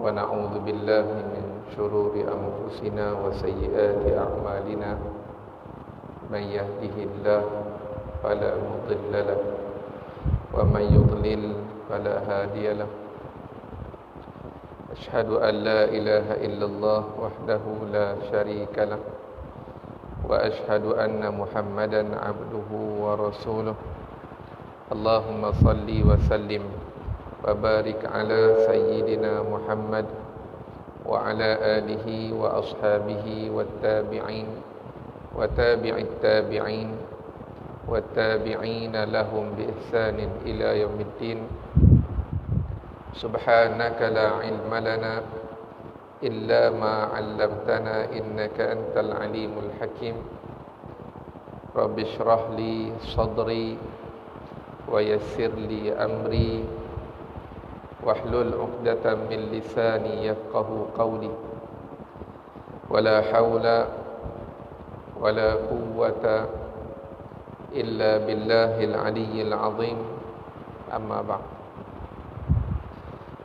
ونعوذ بالله من شرور أنفسنا وسيئات أعمالنا من يهده الله فلا مضل له ومن يضلل فلا هادي له أشهد أن لا إله إلا الله وحده لا شريك له وأشهد أن محمدا عبده ورسوله اللهم صل وسلم وبارك على سيدنا محمد وعلى آله وأصحابه والتابعين وتابع التابعين والتابعين لهم بإحسان إلى يوم الدين سبحانك لا علم لنا إلا ما علمتنا إنك أنت العليم الحكيم رب اشرح لي صدري ويسر لي أمري واحلل عقدة من لساني يفقه قولي ولا حول ولا قوة إلا بالله العلي العظيم أما بعد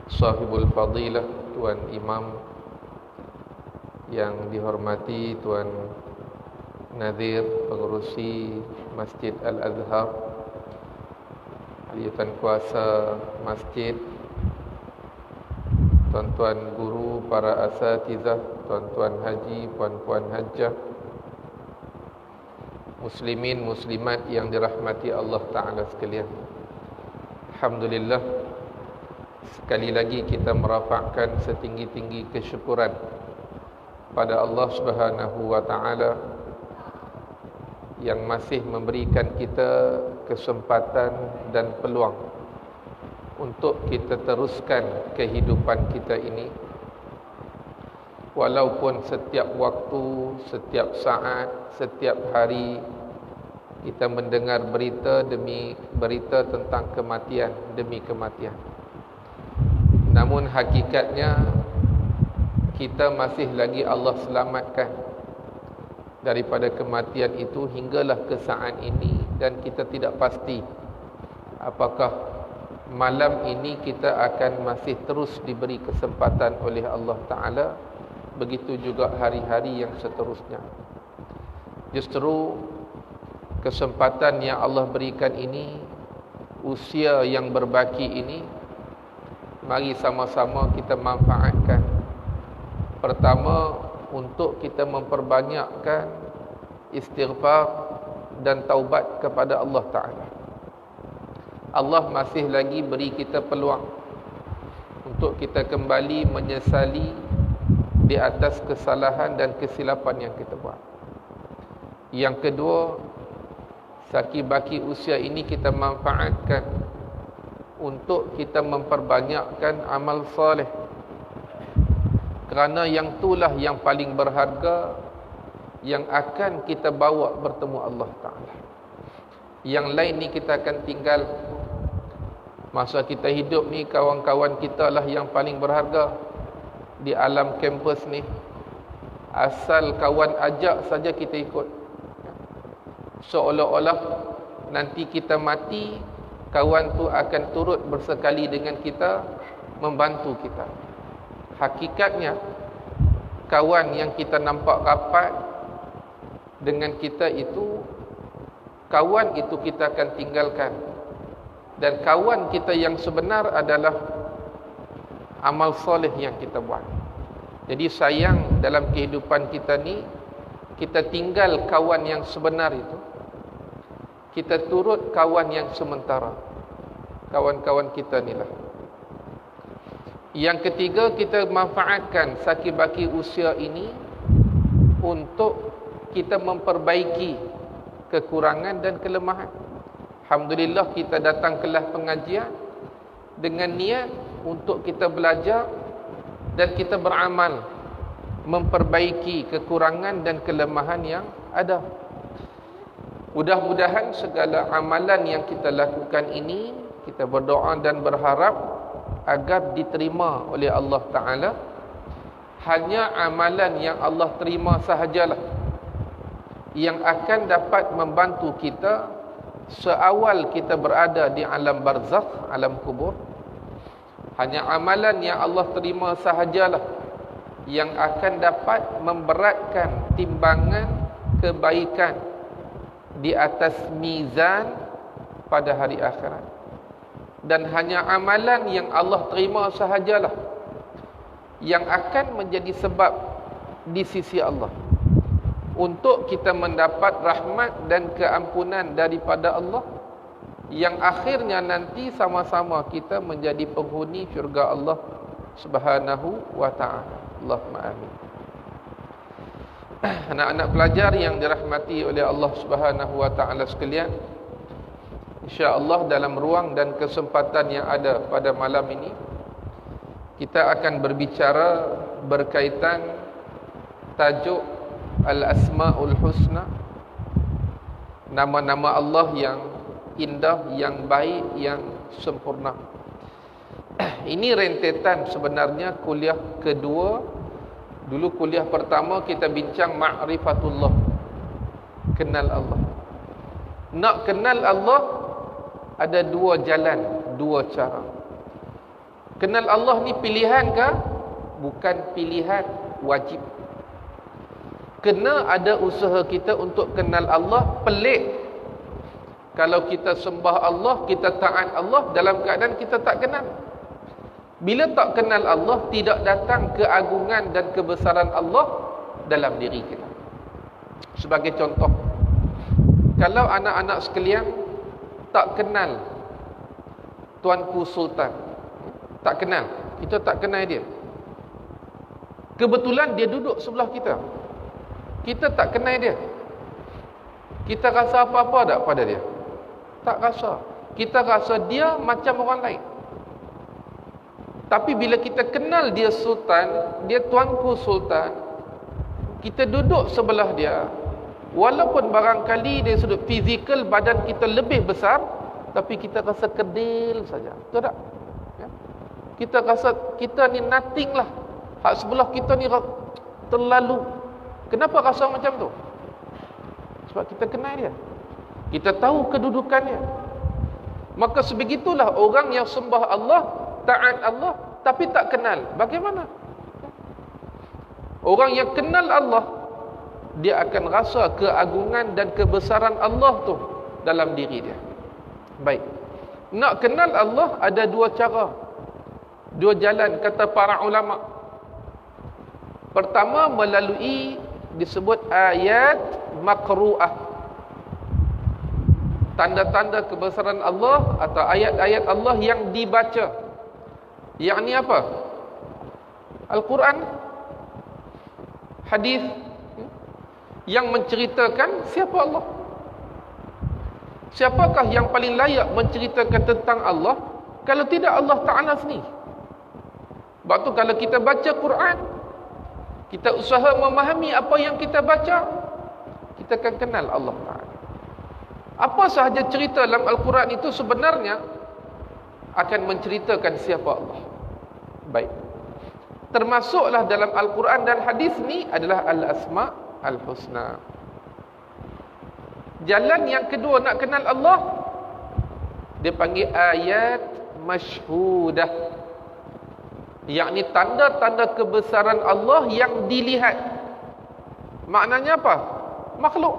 Sahibul Fadilah, Tuan Imam yang dihormati, Tuan Nazir, pengerusi Masjid Al-Azhar, Ahli Kuasa Masjid, tuan-tuan guru, para asatizah, tuan-tuan haji, puan-puan hajjah, muslimin, muslimat yang dirahmati Allah Ta'ala sekalian. Alhamdulillah, sekali lagi kita merafakkan setinggi-tinggi kesyukuran pada Allah Subhanahu wa Ta'ala yang masih memberikan kita kesempatan dan peluang untuk kita teruskan kehidupan kita ini, walaupun setiap waktu, setiap saat, setiap hari kita mendengar berita demi berita tentang kematian demi kematian. Namun hakikatnya kita masih lagi Allah selamatkan daripada kematian itu hinggalah ke saat ini, dan kita tidak pasti apakah malam ini kita akan masih terus diberi kesempatan oleh Allah Ta'ala. Begitu juga hari-hari yang seterusnya. Justru kesempatan yang Allah berikan ini, usia yang berbaki ini, mari sama-sama kita manfaatkan. Pertama, untuk kita memperbanyakkan istighfar dan taubat kepada Allah Ta'ala. Allah masih lagi beri kita peluang untuk kita kembali menyesali di atas kesalahan dan kesilapan yang kita buat. Yang kedua, saki-baki usia ini kita manfaatkan untuk kita memperbanyakkan amal soleh, kerana yang itulah yang paling berharga yang akan kita bawa bertemu Allah Ta'ala. Yang lain ni kita akan tinggal. Masa kita hidup ni, kawan-kawan kita lah yang paling berharga di alam kampus ni. Asal kawan ajak saja kita ikut. Seolah-olah nanti kita mati, kawan tu akan turut bersekali dengan kita, membantu kita. Hakikatnya, kawan yang kita nampak rapat dengan kita itu, kawan itu kita akan tinggalkan. Dan kawan kita yang sebenar adalah amal soleh yang kita buat. Jadi sayang dalam kehidupan kita ni, kita tinggal kawan yang sebenar itu, kita turut kawan yang sementara. Kawan-kawan kita ni lah. Yang ketiga, kita manfaatkan saki-baki usia ini untuk kita memperbaiki kekurangan dan kelemahan. Alhamdulillah, kita datang kelas pengajian dengan niat untuk kita belajar dan kita beramal memperbaiki kekurangan dan kelemahan yang ada. Mudah-mudahan segala amalan yang kita lakukan ini, kita berdoa dan berharap agar diterima oleh Allah Ta'ala. Hanya amalan yang Allah terima sahajalah yang akan dapat membantu kita seawal kita berada di alam barzakh, alam kubur, Hanya amalan yang Allah terima sahajalah yang akan dapat memberatkan timbangan kebaikan di atas mizan pada hari akhirat. Dan hanya amalan yang Allah terima sahajalah yang akan menjadi sebab di sisi Allah untuk kita mendapat rahmat dan keampunan daripada Allah, yang akhirnya nanti sama-sama kita menjadi penghuni syurga Allah Subhanahu wa ta'ala. Allahumma amin. Anak-anak pelajar yang dirahmati oleh Allah Subhanahu wa ta'ala sekalian, insya-Allah dalam ruang dan kesempatan yang ada pada malam ini, kita akan berbicara berkaitan tajuk Al-Asma'ul Husna, nama-nama Allah yang indah, yang baik, yang sempurna. Ini rentetan sebenarnya kuliah kedua. Dulu kuliah pertama kita bincang ma'rifatullah, kenal Allah. Nak kenal Allah ada dua jalan, dua cara. Kenal Allah ni pilihan ke? Bukan pilihan, wajib. Kena ada usaha kita untuk kenal Allah. Pelik kalau kita sembah Allah, kita taat Allah dalam keadaan kita tak kenal. Bila tak kenal Allah, tidak datang keagungan dan kebesaran Allah dalam diri kita. Sebagai contoh, kalau anak-anak sekalian tak kenal Tuanku Sultan, tak kenal, kita tak kenal dia. Kebetulan dia duduk sebelah kita, kita tak kenal dia, kita rasa apa-apa tak pada dia? Tak rasa. Kita rasa dia macam orang lain. Tapi bila kita kenal dia Sultan, dia Tuanku Sultan, kita duduk sebelah dia, walaupun barangkali dari sudut fizikal badan kita lebih besar, tapi kita rasa kedil saja. Betul tak? Ya? Kita rasa kita ni nothing lah. Hak sebelah kita ni terlalu. Kenapa rasa macam tu? Sebab kita kenal dia, kita tahu kedudukannya. Maka sebegitulah orang yang sembah Allah, taat Allah, tapi tak kenal. Bagaimana? Orang yang kenal Allah, dia akan rasa keagungan dan kebesaran Allah tu dalam diri dia. Baik. Nak kenal Allah ada dua cara, dua jalan, kata para ulama. Pertama, melalui disebut ayat maqru'ah, tanda-tanda kebesaran Allah atau ayat-ayat Allah yang dibaca. Yang ni apa? Al-Quran, hadis yang menceritakan siapa Allah. Siapakah yang paling layak menceritakan tentang Allah kalau tidak Allah Ta'ala sendiri? Sebab tu kalau kita baca Quran, kita usaha memahami apa yang kita baca, kita akan kenal Allah Ta'ala. Apa sahaja cerita dalam Al-Quran itu sebenarnya akan menceritakan siapa Allah. Baik. Termasuklah dalam Al-Quran dan hadis ni adalah Al-Asma' Al-Husna. Jalan yang kedua nak kenal Allah, dia panggil ayat masyhudah, yakni tanda-tanda kebesaran Allah yang dilihat. Maknanya apa? Makhluk.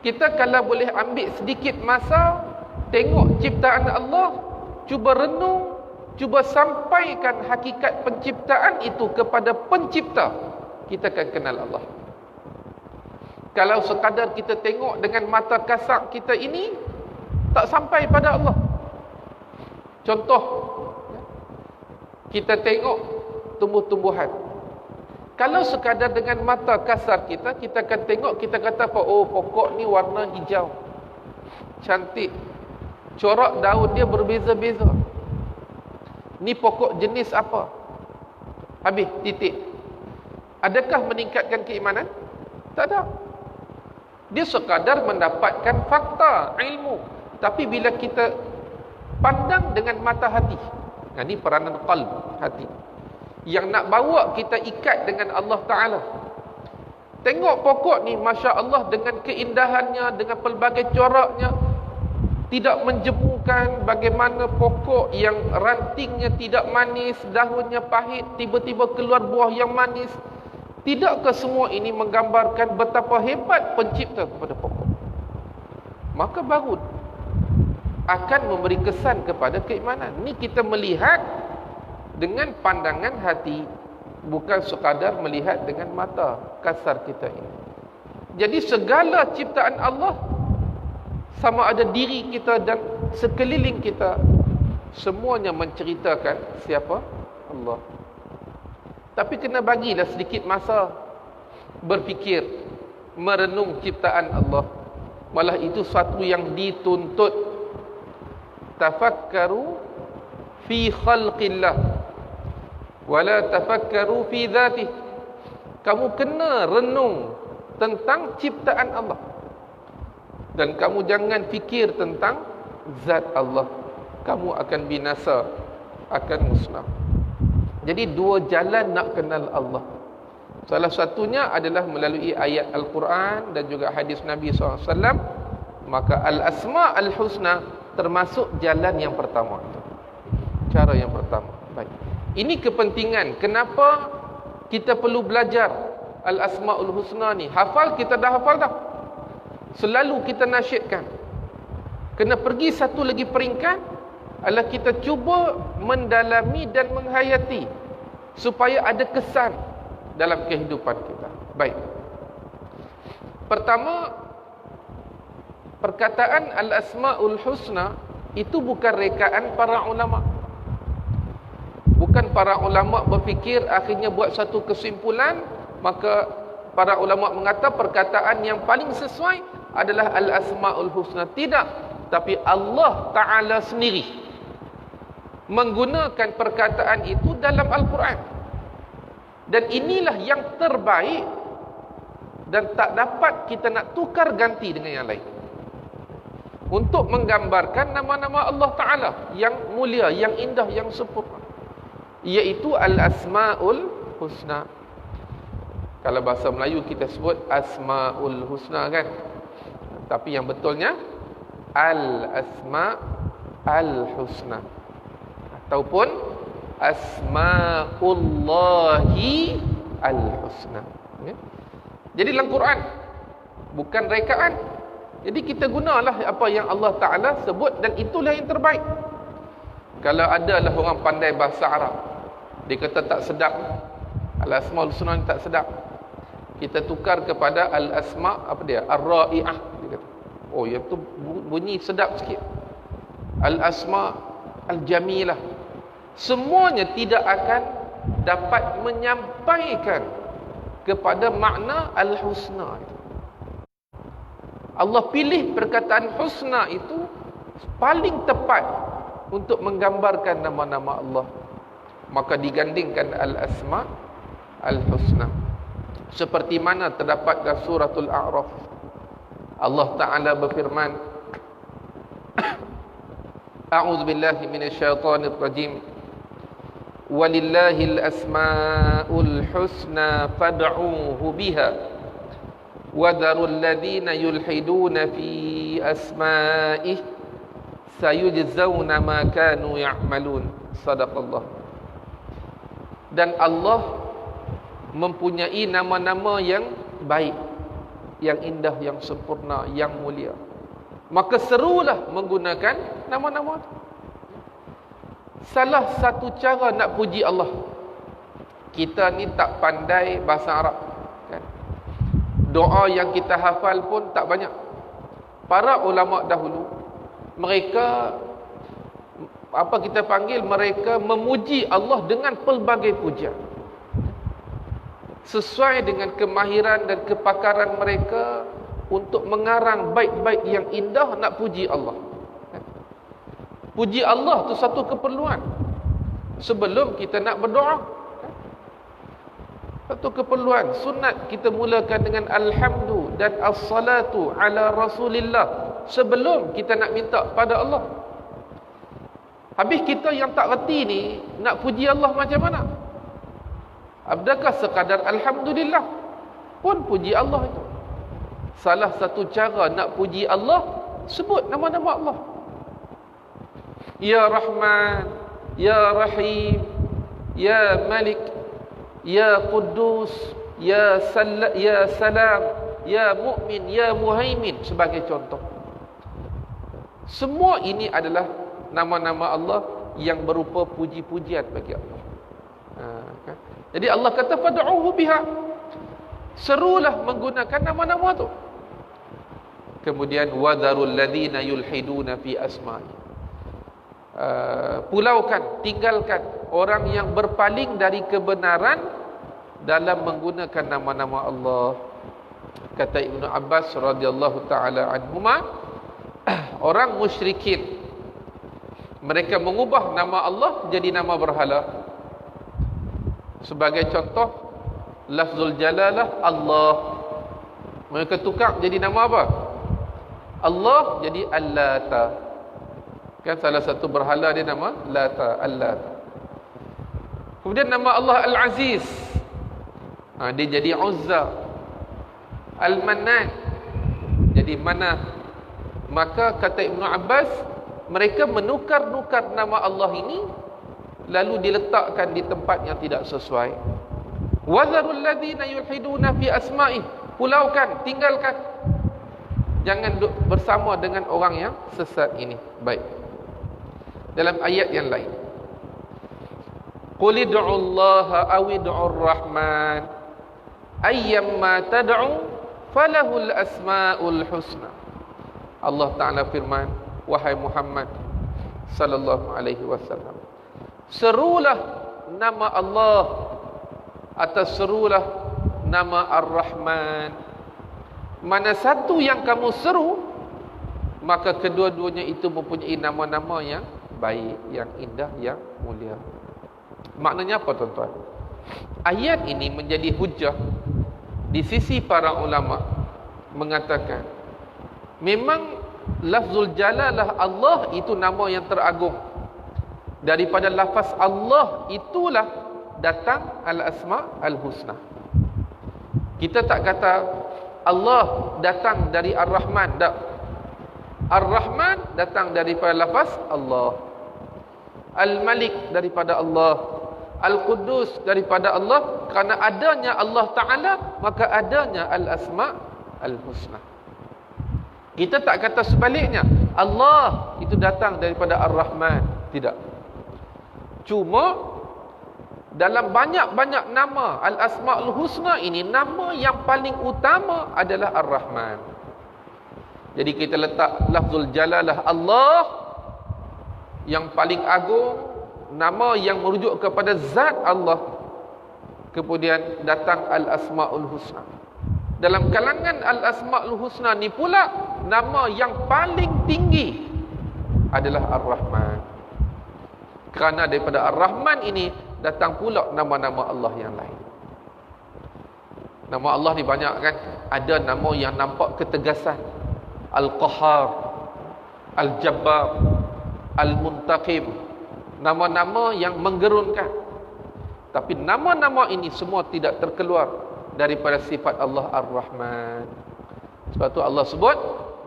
Kita kalau boleh ambil sedikit masa, tengok ciptaan Allah, cuba renung, cuba sampaikan hakikat penciptaan itu kepada pencipta, kita akan kenal Allah. Kalau sekadar kita tengok dengan mata kasar kita ini, tak sampai pada Allah. Contoh, kita tengok tumbuh-tumbuhan. Kalau sekadar dengan mata kasar kita, kita akan tengok, kita kata apa? Oh, pokok ni warna hijau, cantik, corak daun dia berbeza-beza. Ni pokok jenis apa? Habis, titik. Adakah meningkatkan keimanan? Tak ada. Dia sekadar mendapatkan fakta, ilmu. Tapi bila kita pandang dengan mata hati, ini peranan qalb, hati, yang nak bawa kita ikat dengan Allah Ta'ala. Tengok pokok ni, Masya Allah, dengan keindahannya, dengan pelbagai coraknya, tidak menjemu, merenungkan bagaimana pokok yang rantingnya tidak manis, daunnya pahit, tiba-tiba keluar buah yang manis? Tidakkah semua ini menggambarkan betapa hebat pencipta kepada pokok? Maka baru akan memberi kesan kepada keimanan. Ini kita melihat dengan pandangan hati, bukan sekadar melihat dengan mata kasar kita ini. Jadi segala ciptaan Allah, sama ada diri kita dan sekeliling kita, semuanya menceritakan siapa? Allah. Tapi kena bagilah sedikit masa berfikir, merenung ciptaan Allah. Malah itu satu yang dituntut. Tafakkaru fi khalqillah wala tafakkaru fi dzatih. Kamu kena renung tentang ciptaan Allah, dan kamu jangan fikir tentang zat Allah. Kamu akan binasa, akan musnah. Jadi dua jalan nak kenal Allah. Salah satunya adalah melalui ayat Al-Quran dan juga hadis Nabi SAW. Maka Al-Asma' Al-Husna termasuk jalan yang pertama, cara yang pertama. Baik. Ini kepentingan. Kenapa kita perlu belajar Al-Asma'ul Husna ni? Hafal, kita dah hafal dah. Selalu kita nasyidkan. Kena pergi satu lagi peringkat, adalah kita cuba mendalami dan menghayati supaya ada kesan dalam kehidupan kita. Baik. Pertama, perkataan Al-Asma'ul Husna itu bukan rekaan para ulama. Bukan para ulama berfikir akhirnya buat satu kesimpulan, maka para ulama mengata perkataan yang paling sesuai adalah Al-Asma'ul Husna. Tidak. Tapi Allah Ta'ala sendiri menggunakan perkataan itu dalam Al-Quran. Dan inilah yang terbaik, dan tak dapat kita nak tukar ganti dengan yang lain, untuk menggambarkan nama-nama Allah Ta'ala yang mulia, yang indah, yang sempurna, iaitu Al-Asma'ul Husna. Kalau bahasa Melayu kita sebut Asma'ul Husna kan, tapi yang betulnya Al-Asma' Al-Husna ataupun Asma'ullahi Al-Husna. Ya? Jadi dalam Quran bukan rekaan. Jadi kita gunalah apa yang Allah Ta'ala sebut, dan itulah yang terbaik. Kalau adalah orang pandai bahasa Arab, dia kata tak sedap, Al-Asma'ul Husna ni tak sedap, kita tukar kepada Al-Asma' apa dia? Ar-Ra'i'ah. Dia kata, oh yang tu bunyi sedap sikit. Al-Asma' Al-Jamilah. Semuanya tidak akan dapat menyampaikan kepada makna Al-Husna itu. Allah pilih perkataan Husna itu paling tepat untuk menggambarkan nama-nama Allah. Maka digandingkan Al-Asma' Al-Husna. Seperti mana terdapat dalam suratul A'raf. Allah Ta'ala berfirman, A'udzu billahi minasyaitonir rajim. Walillahil asmaul husna fad'uuhu biha wa dharul ladzina yulhiduna fi asma'ihi sayujzauna ma kanu ya'malun. Sadaqallah. Dan Allah mempunyai nama-nama yang baik, yang indah, yang sempurna, yang mulia. Maka serulah menggunakan nama-nama itu. Salah satu cara nak puji Allah, kita ni tak pandai bahasa Arab kan? Doa yang kita hafal pun tak banyak. Para ulama dahulu, mereka apa kita panggil, mereka memuji Allah dengan pelbagai pujian sesuai dengan kemahiran dan kepakaran mereka untuk mengarang bait-bait yang indah nak puji Allah. Puji Allah tu satu keperluan sebelum kita nak berdoa. Satu keperluan sunat kita mulakan dengan alhamdu dan as-salatu ala rasulillah sebelum kita nak minta pada Allah. Habis kita yang tak reti ni nak puji Allah macam mana? Adakah sekadar alhamdulillah pun puji Allah itu? Salah satu cara nak puji Allah, sebut nama-nama Allah. Ya Rahman, Ya Rahim, Ya Malik, Ya Quddus, Ya Salam, Ya Mu'min, Ya Muhaimin, sebagai contoh. Semua ini adalah nama-nama Allah yang berupa puji-pujian bagi Allah. Kan? Jadi Allah kata fad'uhu biha. Serulah menggunakan nama-nama tu. Kemudian wadharul ladzina yulhiduna fi asma'i. Pulaukan, tinggalkan orang yang berpaling dari kebenaran dalam menggunakan nama-nama Allah. Kata Ibnu Abbas radhiyallahu taala anhuma, orang musyrikin mereka mengubah nama Allah jadi nama berhala. Sebagai contoh, lafzul jalalah Allah, mereka tukar jadi nama apa? Allah jadi Al-Lata. Kan salah satu berhala dia nama Lata, Al-Lata. Kemudian nama Allah Al-Aziz, dia jadi Uzza. Al-Mannan jadi Manah. Maka kata Ibnu Abbas, mereka menukar-nukar nama Allah ini lalu diletakkan di tempat yang tidak sesuai. Wazarul ladzina yulhiduna fi asma'i. Pulaukan, tinggalkan. Jangan duduk bersama dengan orang yang sesat ini. Baik. Dalam ayat yang lain, qul ud'ullaha aw ud'ur rahman ayyamma tad'u falahul asmaul husna. Allah Ta'ala firman, wahai Muhammad sallallahu alaihi wasallam, serulah nama Allah atau serulah nama Ar-Rahman. Mana satu yang kamu seru, maka kedua-duanya itu mempunyai nama-nama yang baik, yang indah, yang mulia. Maknanya apa, tuan-tuan? Ayat ini menjadi hujah di sisi para ulama, mengatakan memang lafzul jalalah Allah itu nama yang teragung. Daripada lafaz Allah itulah datang al-asma al-husna. Kita tak kata Allah datang dari Ar-Rahman, tak. Ar-Rahman datang daripada lafaz Allah. Al-Malik daripada Allah. Al-Quddus daripada Allah. Kerana adanya Allah Ta'ala, maka adanya al-asma al-husna. Kita tak kata sebaliknya, Allah itu datang daripada Ar-Rahman. Tidak. Cuma dalam banyak-banyak nama Al-Asma'ul Husna ini, nama yang paling utama adalah Ar-Rahman. Jadi kita letak lafzul jalalah Allah yang paling agung, nama yang merujuk kepada zat Allah. Kemudian datang Al-Asma'ul Husna. Dalam kalangan Al-Asma'ul Husna ni pula, nama yang paling tinggi adalah Ar-Rahman. Kerana daripada Ar-Rahman ini datang pula nama-nama Allah yang lain. Nama Allah ni banyak kan? Ada nama yang nampak ketegasan. Al-Qahhar, Al-Jabbar, Al-Muntaqim. Nama-nama yang menggerunkan. Tapi nama-nama ini semua tidak terkeluar daripada sifat Allah Ar-Rahman. Sebab tu Allah sebut,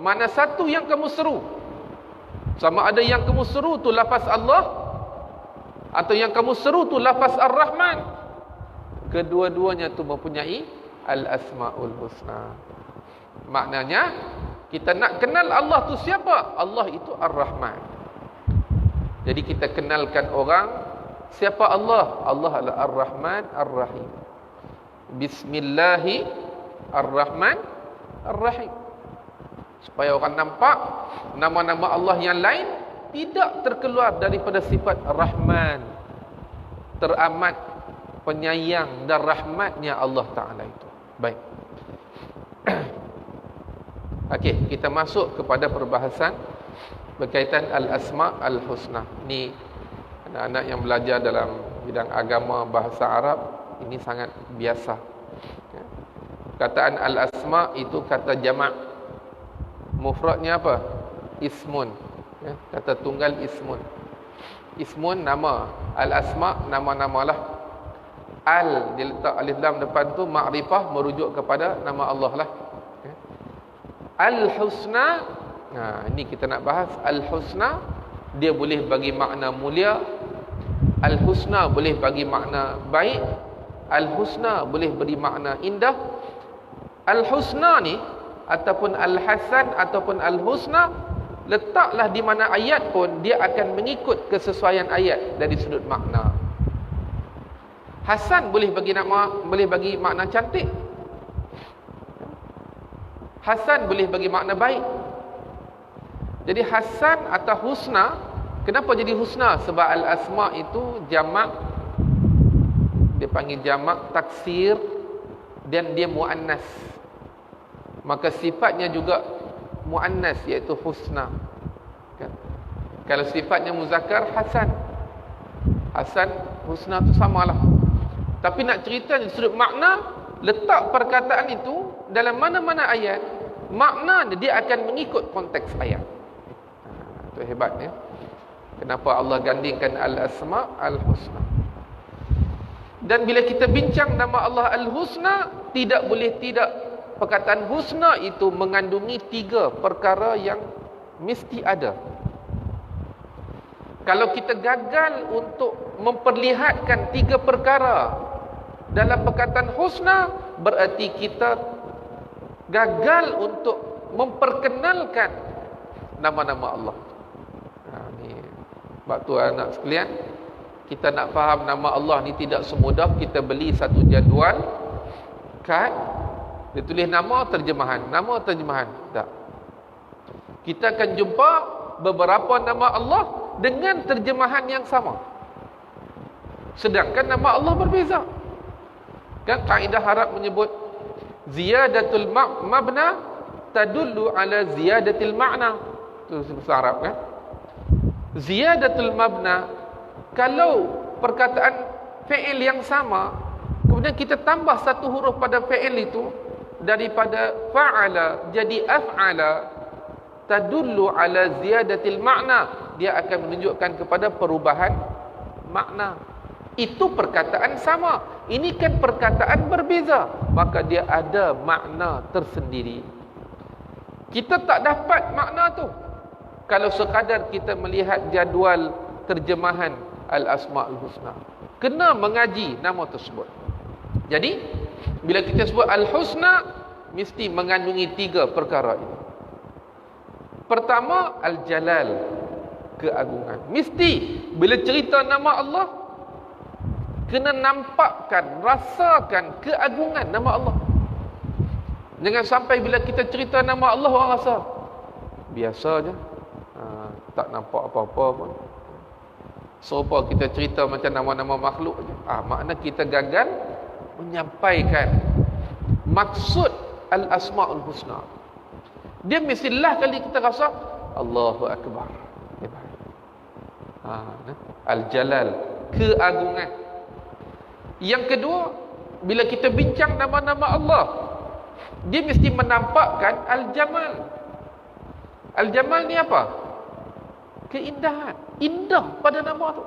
mana satu yang kamu seru, sama ada yang kamu seru tu lafaz Allah atau yang kamu seru tu lafaz Ar-Rahman, kedua-duanya tu mempunyai Al-Asma'ul Husna. Maknanya kita nak kenal Allah tu siapa? Allah itu Ar-Rahman. Jadi kita kenalkan orang siapa Allah? Allah adalah Ar-Rahman Ar-Rahim. Bismillahirrahmanirrahim. Supaya orang nampak nama-nama Allah yang lain tidak terkeluar daripada sifat Rahman, teramat penyayang dan rahmatnya Allah Ta'ala itu. Baik. Okey, kita masuk kepada perbahasan berkaitan Al-Asma' Al-Husna. Ni anak-anak yang belajar dalam bidang agama bahasa Arab, ini sangat biasa. Kataan Al-Asma' itu kata jamak. Mufradnya apa? Ismun. Kata tunggal ismun. Ismun nama. Al-Asma' nama-nama lah. Al diletak alif lam depan tu makrifah, merujuk kepada nama Allah lah. Al-Husna, ini kita nak bahas. Al-Husna dia boleh bagi makna mulia. Al-husna boleh bagi makna baik. Al-husna boleh beri makna indah. Al-husna ni ataupun al-hasan ataupun al-husna, letaklah di mana ayat pun dia akan mengikut kesesuaian ayat dari sudut makna. Hasan boleh bagi makna cantik. Hasan boleh bagi makna baik. Jadi hasan atau husna, kenapa jadi husna? Sebab al-asma itu jamak, dia panggil jamak taksir, dan dia muannas. Maka sifatnya juga muannas, iaitu husna. Kan? Kalau sifatnya muzakkar, hasan. Hasan, husna itu samalah. Tapi nak cerita dari sudut makna, letak perkataan itu dalam mana-mana ayat, makna dia akan mengikut konteks ayat. Itu hebatnya. Kenapa Allah gandingkan al-asma al-husna. Dan bila kita bincang nama Allah al-husna, tidak boleh tidak, perkataan husna itu mengandungi 3 perkara yang mesti ada. Kalau kita gagal untuk memperlihatkan 3 perkara dalam perkataan husna, berarti kita gagal untuk memperkenalkan nama-nama Allah. Ni sebab tu anak sekalian, kita nak faham nama Allah ni tidak semudah kita beli satu jadual kad, dia tulis nama terjemahan, nama terjemahan. Tak. Kita akan jumpa beberapa nama Allah dengan terjemahan yang sama, sedangkan nama Allah berbeza. Kan kaedah Arab menyebut ziyadatul mabna tadullu ala ziyadatil ma'na. Itu bahasa Arab kan. Ziyadatul mabna, kalau perkataan fi'il yang sama, kemudian kita tambah satu huruf pada fi'il itu, daripada fa'ala jadi af'ala, tadullu ala ziyadatil ma'na, dia akan menunjukkan kepada perubahan makna. Itu perkataan sama, ini kan perkataan berbeza, maka dia ada makna tersendiri. Kita tak dapat makna tu kalau sekadar kita melihat jadual terjemahan al-asma'ul husna. Kena mengaji nama tersebut. Jadi bila kita sebut al-husna, mesti mengandungi 3 perkara ini. Pertama, al-jalal, keagungan. Mesti bila cerita nama Allah, kena nampakkan, rasakan keagungan nama Allah. Jangan sampai bila kita cerita nama Allah, orang rasa biasa je, tak nampak apa-apa pun. Serupa kita cerita macam nama-nama makhluk je. Makna kita gagal menyampaikan maksud al-asma'ul husna. Dia mestilah kali kita rasa Allahu Akbar. Al-jalal, keagungan. Yang kedua, bila kita bincang nama-nama Allah, dia mesti menampakkan al-jamal. Al-jamal ni apa? Keindahan. Indah pada nama tu.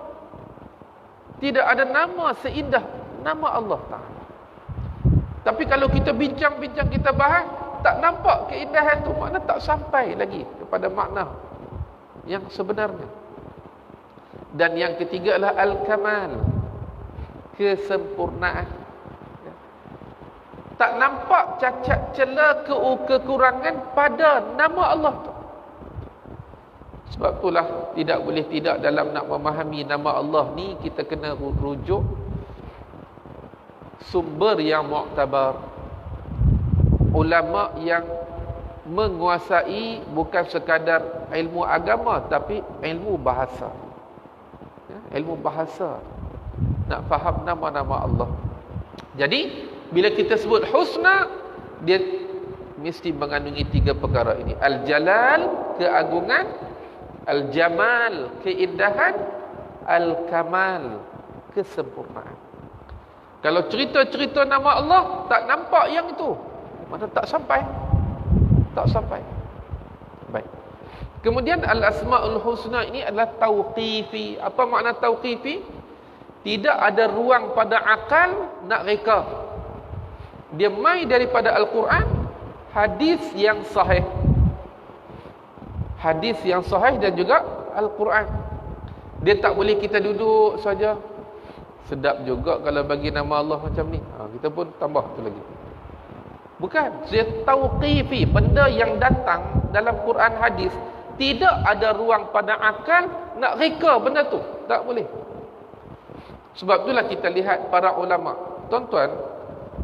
Tidak ada nama seindah nama Allah Ta'ala. Tapi kalau kita bincang-bincang, kita bahas, tak nampak keindahan tu, makna tak sampai lagi kepada makna yang sebenarnya. Dan yang ketiga adalah al-kamal, kesempurnaan. Tak nampak cacat celah, kekurangan pada nama Allah tu. Sebab itulah tidak boleh tidak dalam nak memahami nama Allah ni, kita kena rujuk sumber yang muktabar, ulama yang menguasai bukan sekadar ilmu agama, tapi ilmu bahasa. Ilmu bahasa, nak faham nama-nama Allah. Jadi bila kita sebut husna, dia mesti mengandungi 3 perkara ini: al-jalal, keagungan; al-jamal, keindahan; al-kamal, kesempurnaan. Kalau cerita-cerita nama Allah tak nampak yang itu, mana tak sampai. Tak sampai. Baik. Kemudian al-asma'ul husna ini adalah tauqifi. Apa makna tauqifi? Tidak ada ruang pada akal nak reka. Dia mai daripada Al-Quran, hadis yang sahih. Hadis yang sahih dan juga Al-Quran. Dia tak boleh kita duduk saja. Sedap juga kalau bagi nama Allah macam ni. Kita pun tambah tu lagi. Bukan. Dia tauqifi. Benda yang datang dalam Quran hadis, tidak ada ruang pada akal nak reka benda tu. Tak boleh. Sebab itulah kita lihat para ulama. Tuan-tuan,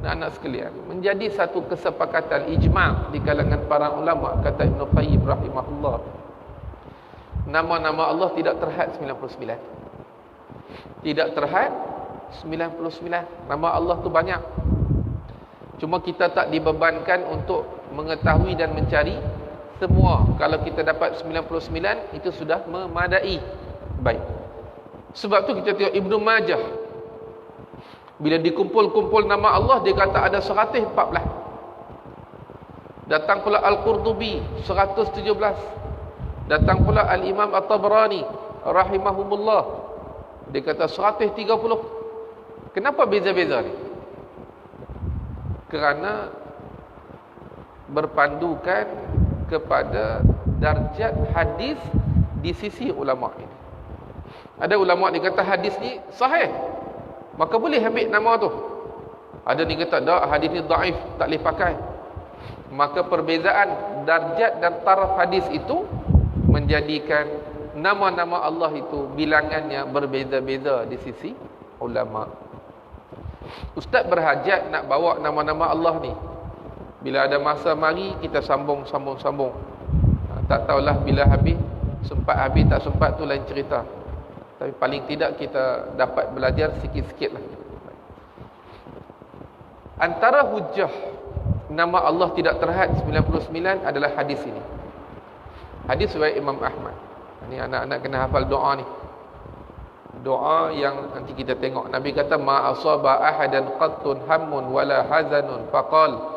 anak-anak sekalian, menjadi satu kesepakatan ijma' di kalangan para ulama, kata Ibn Qayyim rahimahullah, nama-nama Allah tidak terhad 99. Tidak terhad 99. Nama Allah tu banyak. Cuma kita tak dibebankan untuk mengetahui dan mencari semua. Kalau kita dapat 99, itu sudah memadai. Baik. Sebab tu kita tengok Ibnu Majah, bila dikumpul-kumpul nama Allah, dia kata ada 114. Datang pula Al-Qurtubi 117. Datang pula Al-Imam At-Tabrani rahimahumullah, dia kata 130. Kenapa beza-beza ni? Kerana berpandukan kepada darjat hadis di sisi ulama ini. Ada ulama ni kata hadis ni sahih, maka boleh ambil nama tu. Ada ni kata tak, hadis ni dhaif, tak boleh pakai. Maka perbezaan darjat dan taraf hadis itu menjadikan nama-nama Allah itu bilangannya berbeza-beza di sisi ulama. Ustaz berhajat nak bawa nama-nama Allah ni. Bila ada masa mari kita sambung. Tak tahulah bila habis, sempat habis tak sempat tu lain cerita. Tapi paling tidak kita dapat belajar sikit-sikit lah. Antara hujah nama Allah tidak terhad 99 adalah hadis ini. Hadis riwayat Imam Ahmad. Ini anak-anak kena hafal doa ni. Doa yang nanti kita tengok. Nabi kata, ma asaba ahadan qattun hammun wala hazanun faqal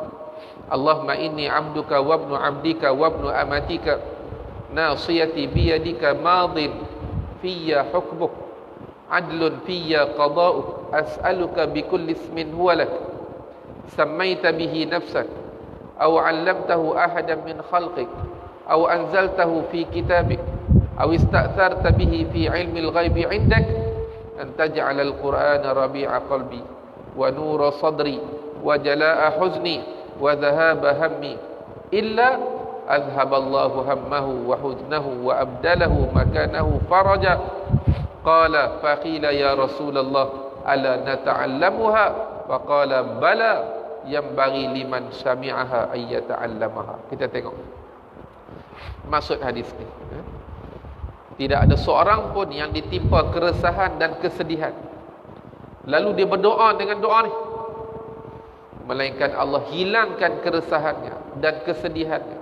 Allahumma inni abduka wa ibnu abdika wa ibnu amatika nasiyati biyadika madin fiyya hukmuk adlun fiyya qada'uk as'aluka bikulli ismin huwa lak sammaita bihi nafsak aw 'allamtahu ahadan min khalqik aw anzaltahu fi kitabik aw ista'tharta bihi fi 'ilmi al-ghaibi 'indak an taj'ala al-Qur'ana rabi'a qalbi wa nura sadri wa jalaa'a huzni wa dhahaba hammi illa adhaballahu hammahu wa huznahu wa abdalahu makanahu faraja. Qala faqila ya Rasulullah ala nata'allamuha faqala bala yanbaghi liman sami'aha ay yata'allamaha. Kita tengok maksud hadis ni. Tidak ada seorang pun yang ditimpa keresahan dan kesedihan lalu dia berdoa dengan doa ni, melainkan Allah hilangkan keresahannya dan kesedihannya.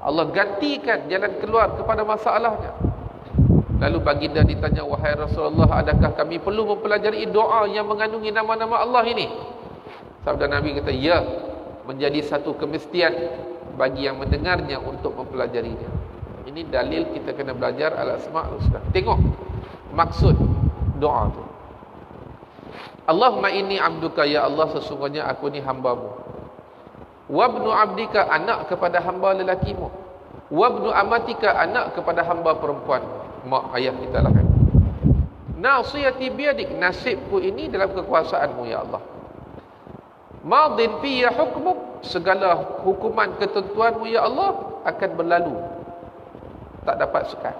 Allah gantikan jalan keluar kepada masalahnya. Lalu baginda ditanya, wahai Rasulullah, adakah kami perlu mempelajari doa yang mengandungi nama-nama Allah ini? Sabda Nabi kata, ya, menjadi satu kemestian bagi yang mendengarnya untuk mempelajarinya. Ini dalil kita kena belajar al-asma'ul husna. Tengok maksud doa tu. Allahumma inni abduka, ya Allah, sesungguhnya aku ni hamba-Mu. Wabnu abdika, anak kepada hamba lelakimu. Wabnu amatika, anak kepada hamba perempuan, mak ayah kita lah kan. Nasiyati biyadik, nasibku ini dalam kekuasaanmu ya Allah. Madin fiyya hukmuk, segala hukuman ketentuanmu ya Allah akan berlalu, tak dapat sekat.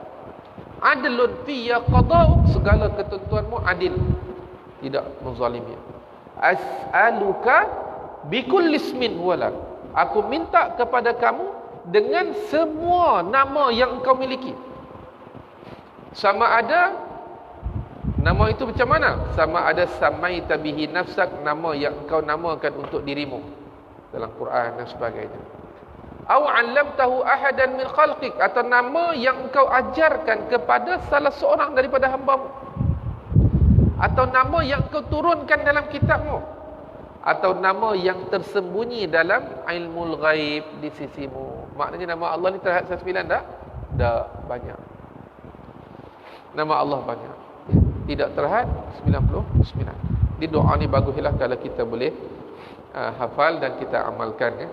Adlun fiyya qada'uk, segala ketentuanmu adil, tidak menzalimi. As'aluka bikulli ismin huwa lak, aku minta kepada kamu dengan semua nama yang engkau miliki. Sama ada nama itu macam mana? Sama ada samaita bihi nafsak, nama yang engkau namakan untuk dirimu dalam Quran dan sebagainya. Aw 'allamtahu ahadan min khalqik, atau nama yang engkau ajarkan kepada salah seorang daripada hamba-Mu, atau nama yang engkau turunkan dalam kitab-Mu, atau nama yang tersembunyi dalam ilmul ghaib di sisimu. Maknanya nama Allah ni terhad 99 tak? Tak, banyak. Nama Allah banyak, tidak terhad 99. Di doa ni baguslah kalau kita boleh hafal dan kita amalkan ya.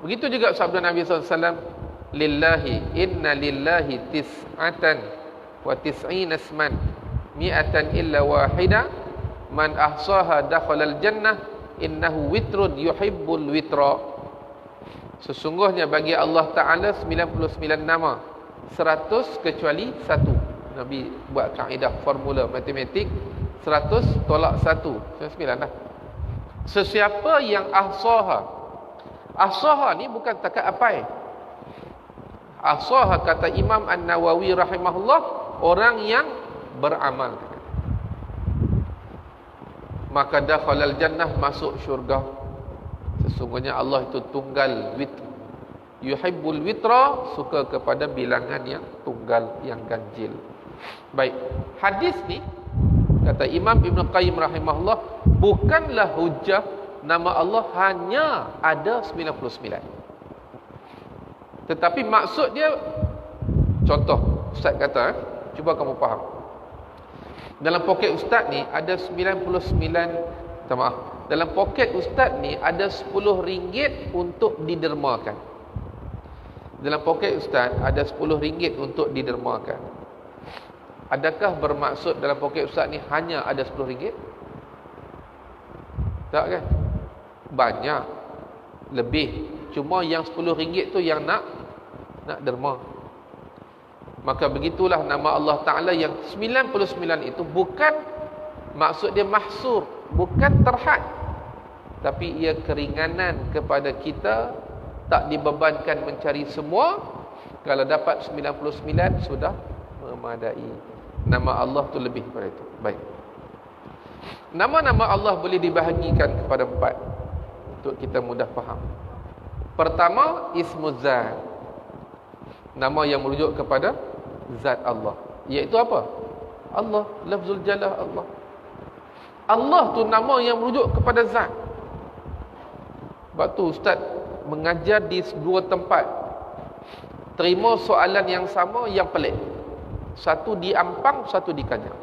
Begitu juga sabda Nabi SAW, inna lillahi tis'atan wa tis'ina isman mi'atan illa wahida man ahsaha dakhalal jannah innahu witrun yuhibbul witra. Sesungguhnya bagi Allah Ta'ala 99 nama, 100 kecuali 1. Nabi buat kaedah formula matematik, 100 tolak 1, 99 lah. Sesiapa yang ahsaha ni bukan takat apai. Ahsaha kata Imam An-Nawawi rahimahullah, orang yang beramal, maka dakhalal jannah, masuk syurga. Sesungguhnya Allah itu tunggal, witr. Yuhibbul witra, suka kepada bilangan yang tunggal, yang ganjil. Baik, hadis ni kata Imam Ibn Qayyim rahimahullah, bukanlah hujah nama Allah hanya ada 99. Tetapi maksud dia, contoh Ustaz kata, cuba kamu faham, dalam poket Ustaz ni ada 99, dalam poket Ustaz ni ada 10 ringgit untuk didermakan. Dalam poket Ustaz ada 10 ringgit untuk didermakan. Adakah bermaksud dalam poket Ustaz ni hanya ada 10 ringgit? Tak kan? Banyak, lebih. Cuma yang 10 ringgit tu yang nak derma. Maka begitulah nama Allah Ta'ala yang 99 itu bukan maksud dia mahsur, bukan terhad, tapi ia keringanan kepada kita, tak dibebankan mencari semua. Kalau dapat 99 sudah memadai. Nama Allah tu lebih daripada itu. Baik, nama-nama Allah boleh dibahagikan kepada 4 untuk kita mudah faham. Pertama, Ismuz Zat, nama yang merujuk kepada zat Allah, iaitu apa? Allah, lafzul jalalah Allah. Allah tu nama yang merujuk kepada zat. Sebab tu Ustaz mengajar di 2 tempat, terima soalan yang sama yang pelik. Satu di Ampang, satu di Kanyang.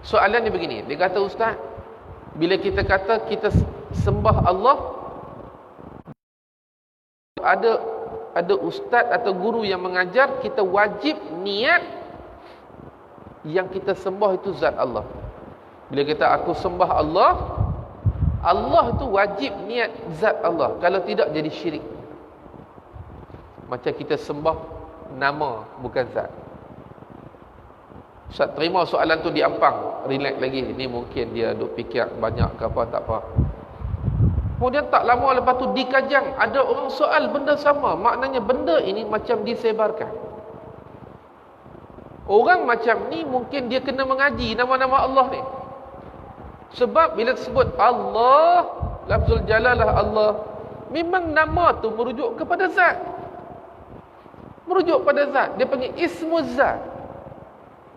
Soalannya begini, dia kata, Ustaz, bila kita kata kita sembah Allah, ada ustaz atau guru yang mengajar kita wajib niat yang kita sembah itu zat Allah. Bila kita aku sembah Allah, Allah tu wajib niat zat Allah. Kalau tidak jadi syirik. Macam kita sembah nama bukan zat. Ustaz terima soalan tu di Ampang, relax lagi. Ni mungkin dia duk fikir banyak ke apa, tak apa. Kemudian tak lama lepas tu di Kajang ada orang soal benda sama. Maknanya benda ini macam disebarkan. Orang macam ni mungkin dia kena mengaji nama-nama Allah ni. Sebab bila sebut Allah, lafzul jalalah Allah, memang nama tu merujuk kepada zat. Merujuk pada zat. Dia panggil Ismuz Zat.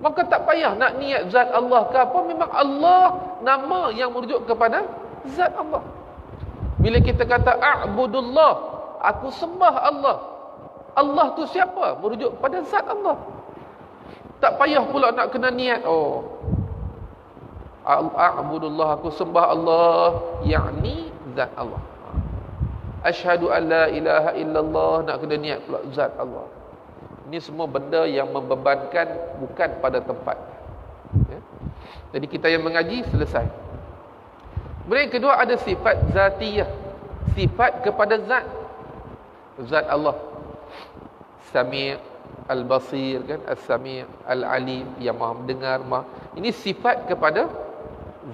Maka tak payah nak niat zat Allah ke apa, memang Allah nama yang merujuk kepada zat Allah. Bila kita kata a'budullah, aku sembah Allah, Allah tu siapa? Merujuk pada zat Allah. Tak payah pula nak kena niat, a'budullah, aku sembah Allah, yakni zat Allah. Asyhadu an la ilaha illallah, nak kena niat pula zat Allah. Ini semua benda yang membebankan, bukan pada tempat. Ya? Jadi kita yang mengaji, selesai. Kemudian yang kedua, ada sifat zatiyah, sifat kepada zat. Zat Allah, Sami' Al-Basir kan, As-Sami' Al-Alim, yang maha mendengar, ini sifat kepada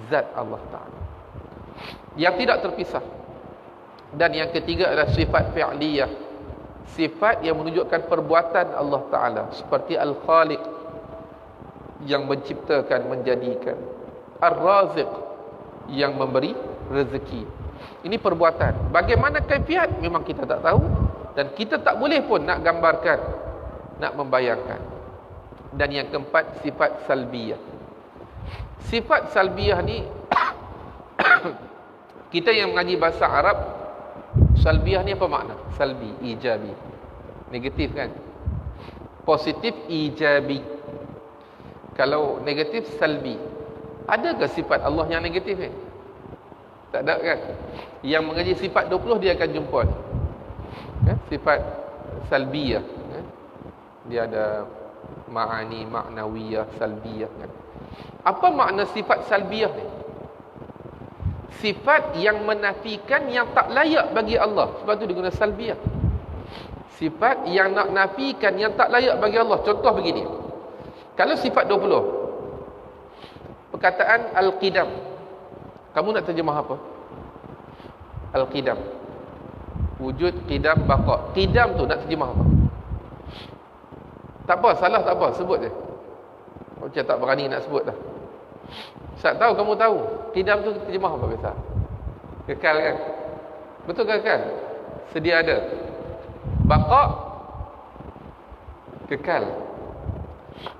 zat Allah Ta'ala yang tidak terpisah. Dan yang ketiga adalah sifat fi'liyah, sifat yang menunjukkan perbuatan Allah Ta'ala, seperti Al-Khaliq, yang menciptakan, menjadikan, Ar-Raziq, yang memberi rezeki. Ini perbuatan. Bagaimana kaifiat memang kita tak tahu, dan kita tak boleh pun nak gambarkan, nak membayangkan. Dan yang keempat, sifat salbiyah. Sifat salbiyah ni kita yang mengaji bahasa Arab, salbiyah ni apa makna? Salbi, ijabi. Negatif kan? Positif, ijabi. Kalau negatif, salbi. Adakah sifat Allah yang negatif ni? Tak ada kan? Yang mengaji sifat 20 dia akan jumpa. Kan? sifat salbiyah, dia ada ma'ani ma'nawiyah, salbiyah kan. Apa makna sifat salbiyah ni? Sifat yang menafikan yang tak layak bagi Allah. Sebab tu dia guna salbiyah. Sifat yang nak nafikan yang tak layak bagi Allah. Contoh begini. Kalau sifat 20, perkataan al-qidam, kamu nak terjemah apa? Al-qidam, wujud, qidam, baqa. Qidam tu nak terjemah apa? Tak apa, salah tak apa, sebut je. Macam tak berani nak sebut dah. Ustaz tahu, kamu tahu. Qidam tu terjemah apa biasa? Kekal kan? Betul kan? Sedia ada. Baqa, kekal.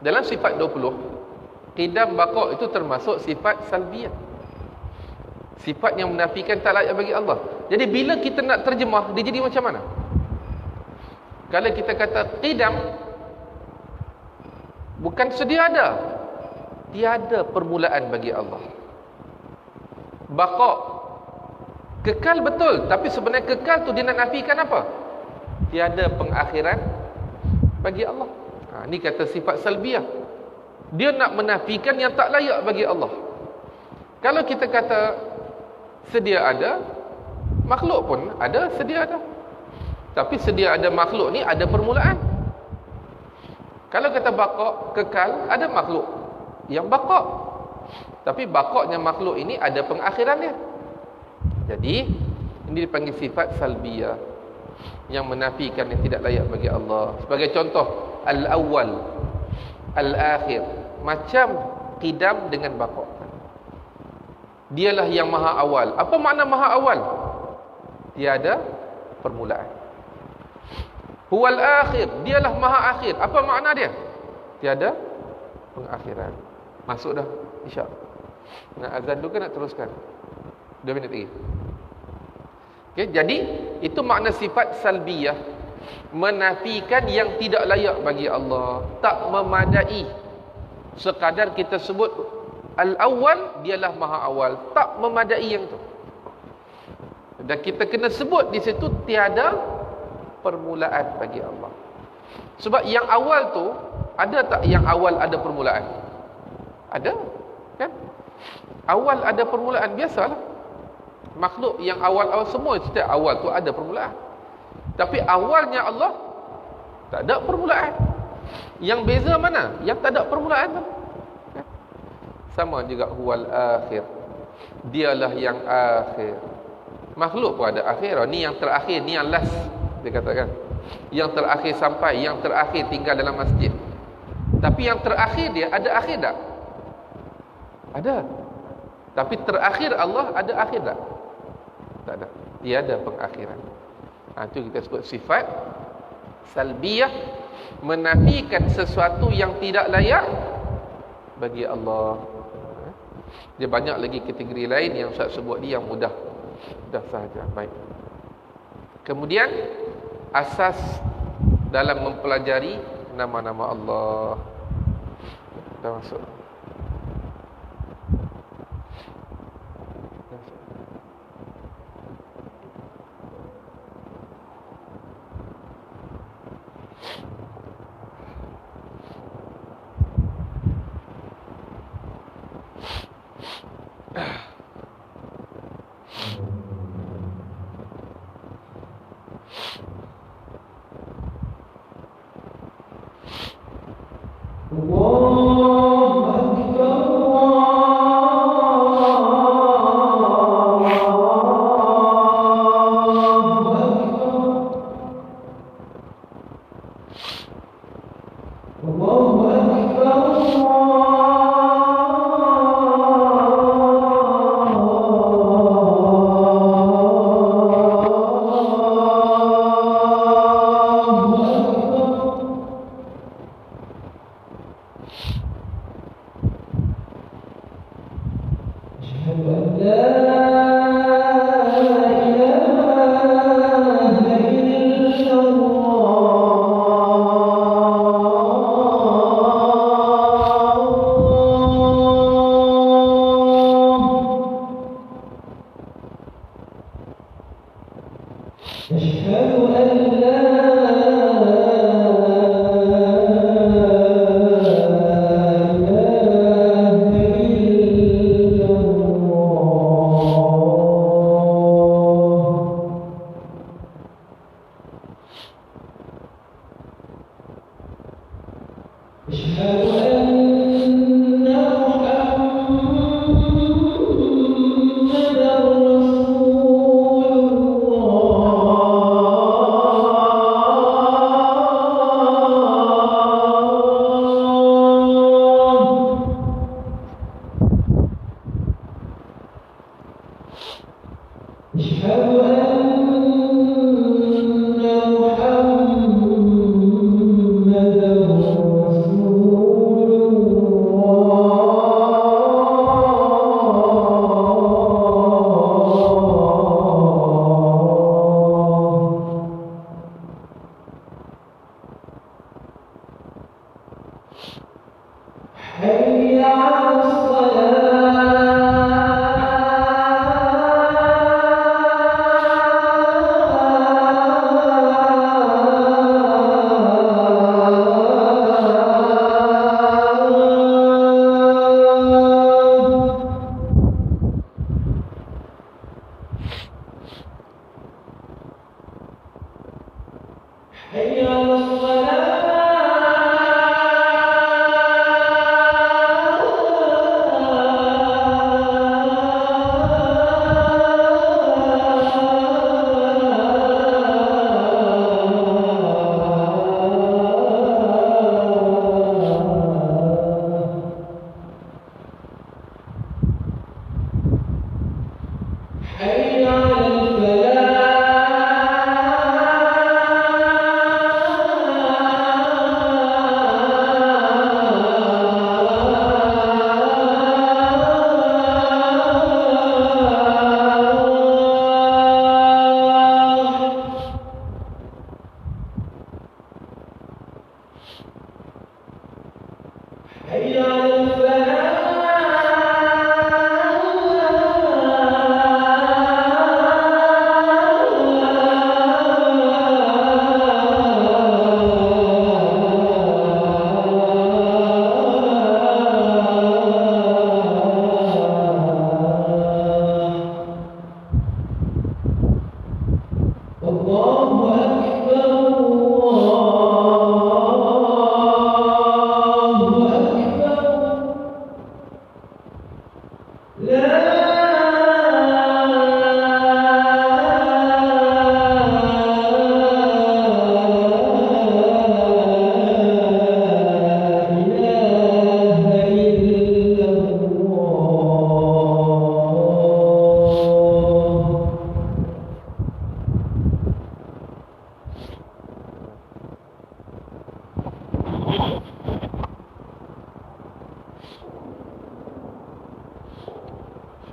Dalam sifat 20, qidam, baqa itu termasuk sifat salbiyah. Sifat yang menafikan tak layak bagi Allah. Jadi bila kita nak terjemah, dia jadi macam mana? Kalau kita kata qidam, bukan sedia ada, tiada permulaan bagi Allah. Baqa, kekal betul, tapi sebenarnya kekal tu dia nak nafikan apa? Tiada pengakhiran bagi Allah. Ni kata sifat salbiyah. Dia nak menafikan yang tak layak bagi Allah. Kalau kita kata sedia ada, makhluk pun ada, sedia ada. Tapi sedia ada makhluk ni ada permulaan. Kalau kata baqa, kekal, ada makhluk yang baqa. Tapi baqanya makhluk ini ada pengakhirannya. Jadi ini dipanggil sifat salbiyah, yang menafikan yang tidak layak bagi Allah. Sebagai contoh, al-awwal, al-akhir, macam qidam dengan baqa. Dialah yang maha awal. Apa makna maha awal? Tiada permulaan. Huwal akhir, dialah maha akhir. Apa makna dia? Tiada pengakhiran. Masuk dah, insya-Allah. Nak azan dulu ke nak teruskan? 2 minit lagi. Okay, jadi itu makna sifat salbiyah, menafikan yang tidak layak bagi Allah, tak memadai. Sekadar kita sebut al-awwal, dialah maha awal, tak memadai yang tu. Dan kita kena sebut di situ tiada permulaan bagi Allah. Sebab yang awal tu, ada tak yang awal ada permulaan? Ada, kan? Awal ada permulaan, biasalah. Makhluk yang awal-awal semua, setiap awal tu ada permulaan. Tapi awalnya Allah tak ada permulaan. Yang beza mana? Yang tak ada permulaan tu. Sama juga huwal akhir, dialah yang akhir. Makhluk pun ada akhir. Ni yang terakhir, ni yang last, dia katakan. Yang terakhir sampai, yang terakhir tinggal dalam masjid. Tapi yang terakhir dia ada akhir tak? Ada. Tapi terakhir Allah ada akhir tak? Tak ada. Dia ada pengakhiran. Itu kita sebut sifat salbiyah, menafikan sesuatu yang tidak layak bagi Allah. Dia banyak lagi kategori lain yang Ustaz sebut ni yang mudah sahaja. Baik. Kemudian asas dalam mempelajari nama-nama Allah. Kita masuk. Allah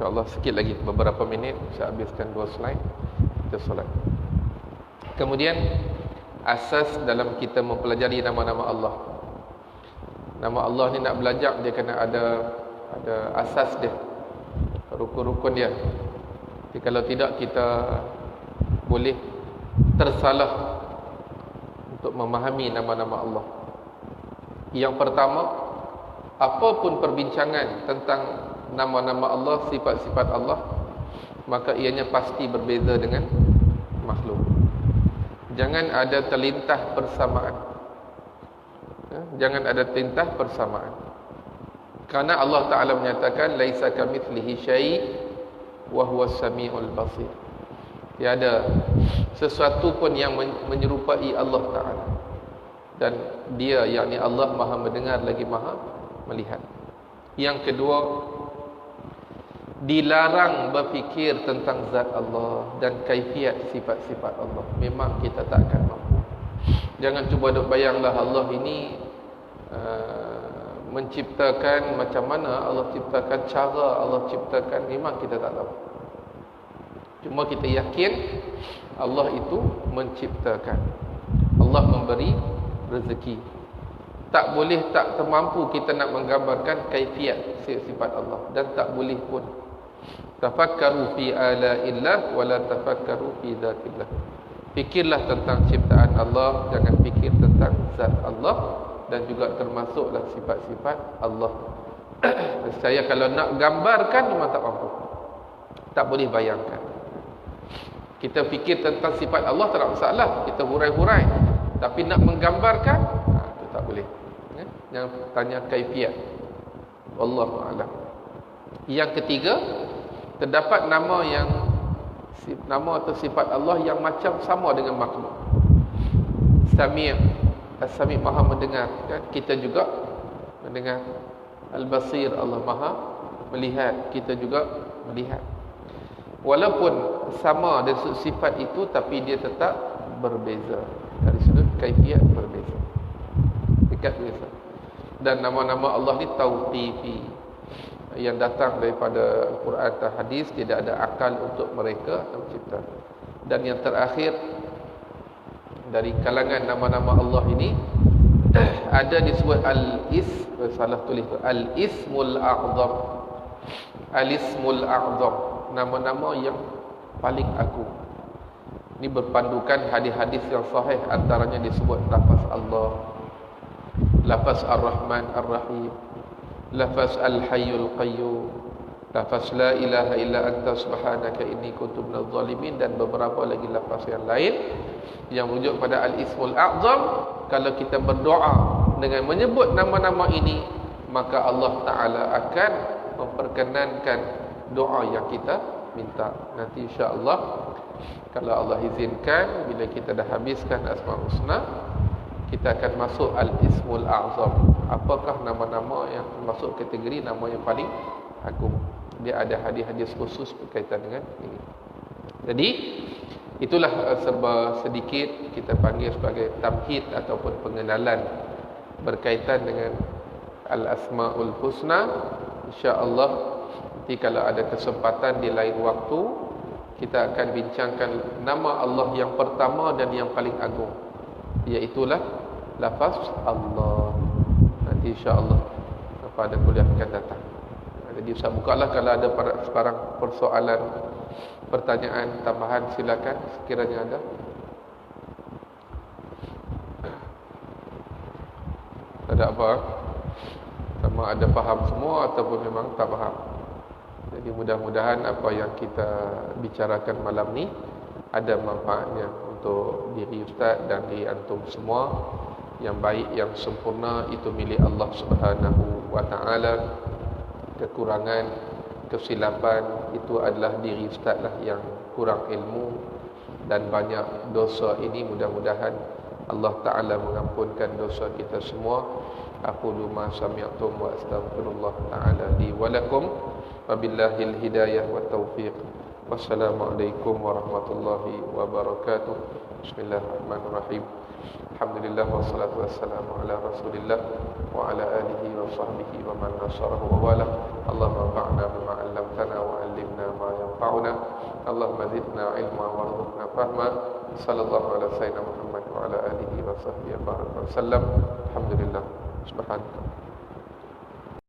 InsyaAllah sikit lagi, beberapa minit saya habiskan 2 slide, kita solat. Kemudian asas dalam kita mempelajari nama-nama Allah. Nama Allah ni nak belajar, dia kena ada asas dia, rukun-rukun dia. Jadi kalau tidak, kita boleh tersalah untuk memahami nama-nama Allah. Yang pertama, apapun perbincangan tentang nama-nama Allah, sifat-sifat Allah, maka ianya pasti berbeza dengan makhluk. Jangan ada terlintah persamaan. Jangan ada terlintah persamaan. Karena Allah Ta'ala menyatakan laisa kamitslihi syai' wa huwas samiul basir. Tiada sesuatu pun yang menyerupai Allah Ta'ala. Dan dia, yakni Allah, Maha mendengar lagi Maha melihat. Yang kedua, dilarang berfikir tentang zat Allah dan kaifiat sifat-sifat Allah. Memang kita tak akan mampu. Jangan cuba duk bayanglah Allah ini menciptakan macam mana Allah ciptakan, cara Allah ciptakan, memang kita tak tahu. Cuma kita yakin Allah itu menciptakan, Allah memberi rezeki. Tak boleh, tak termampu kita nak menggambarkan kaifiat sifat Allah, dan tak boleh pun. Tafakkaru fi ala'illah wa la tafakkaru fi dhatillah. Fikirlah tentang ciptaan Allah, jangan fikir tentang zat Allah, dan juga termasuklah sifat-sifat Allah. Saya kalau nak gambarkan memang tak mampu, tak boleh bayangkan. Kita fikir tentang sifat Allah tak ada masalah, kita hurai-hurai. Tapi nak menggambarkan, itu tak boleh. Yang tanya kaifiat, wallahu a'lam. Yang ketiga, terdapat nama atau sifat Allah yang macam sama dengan makhluk. Sami', As-Sami', Maha mendengar, kan? Kita juga mendengar. Al-Basir, Allah Maha melihat, kita juga melihat. Walaupun sama dari sudut sifat itu, tapi dia tetap berbeza. Dari sudut kaifiat berbeza. Dekat biasa. Dan nama-nama Allah ni tauqifi, yang datang daripada Al-Quran dan hadis, tidak ada akal untuk mereka mencipta. Dan yang terakhir dari kalangan nama-nama Allah ini ada disebut salah tulis Al-Ismul A'zam. Al-Ismul A'zam, nama-nama yang paling agung. Ini berpandukan hadis-hadis yang sahih, antaranya disebut lafaz Allah, lafaz Ar-Rahman Ar-Rahim, lafaz Al-Hayyul Qayyum, lafaz La ilaha illa anta subhanaka inni kuntu minadh zalimin, dan beberapa lagi lafaz yang lain yang merujuk pada Al-Ismul A'zam. Kalau kita berdoa dengan menyebut nama-nama ini, maka Allah Ta'ala akan memperkenankan doa yang kita minta. Nanti insya-Allah, kalau Allah izinkan, bila kita dah habiskan Asmaul Husna, kita akan masuk Al-Ismul A'zam. Apakah nama-nama yang masuk kategori nama yang paling agung? Dia ada hadis-hadis khusus berkaitan dengan ini. Jadi itulah serba sedikit kita panggil sebagai tamhid ataupun pengenalan berkaitan dengan Al-Asmaul Husna. InsyaAllah nanti kalau ada kesempatan di lain waktu, kita akan bincangkan nama Allah yang pertama dan yang paling agung, iaitulah lafaz Allah. Nanti insyaAllah pada kuliah akan datang. Jadi Ustaz bukalah kalau ada sebarang persoalan, pertanyaan tambahan, silakan sekiranya ada. Ada apa? Sama ada faham semua ataupun memang tak faham. Jadi mudah-mudahan apa yang kita bicarakan malam ni ada manfaatnya untuk diri Ustaz dan diri antum semua. Yang baik, yang sempurna itu milik Allah Subhanahu wa taala. Kekurangan, kesilapan itu adalah diri Ustaz lah yang kurang ilmu dan banyak dosa ini. Mudah-mudahan Allah Ta'ala mengampunkan dosa kita semua. Aqulu ma sami'tum wa astaghfirullah ta'ala li wa lakum. Wabillahil hidayah wa taufiq. Wassalamualaikum warahmatullahi wabarakatuh. Bismillahirrahmanirrahim. Alhamdulillah wassalatu wassalamu ala Rasulillah wa ala alihi wa sahbihi wa man nasarahu wa wala. Allahumma anfa'na bima 'allamtana wa 'allimna ma yanfa'una. Allahumma zidna 'ilma warzuqna fahma. Sallallahu ala sayyidina Muhammad wa ala alihi wa sahbihi wa sallam. Alhamdulillah. Subhanallah.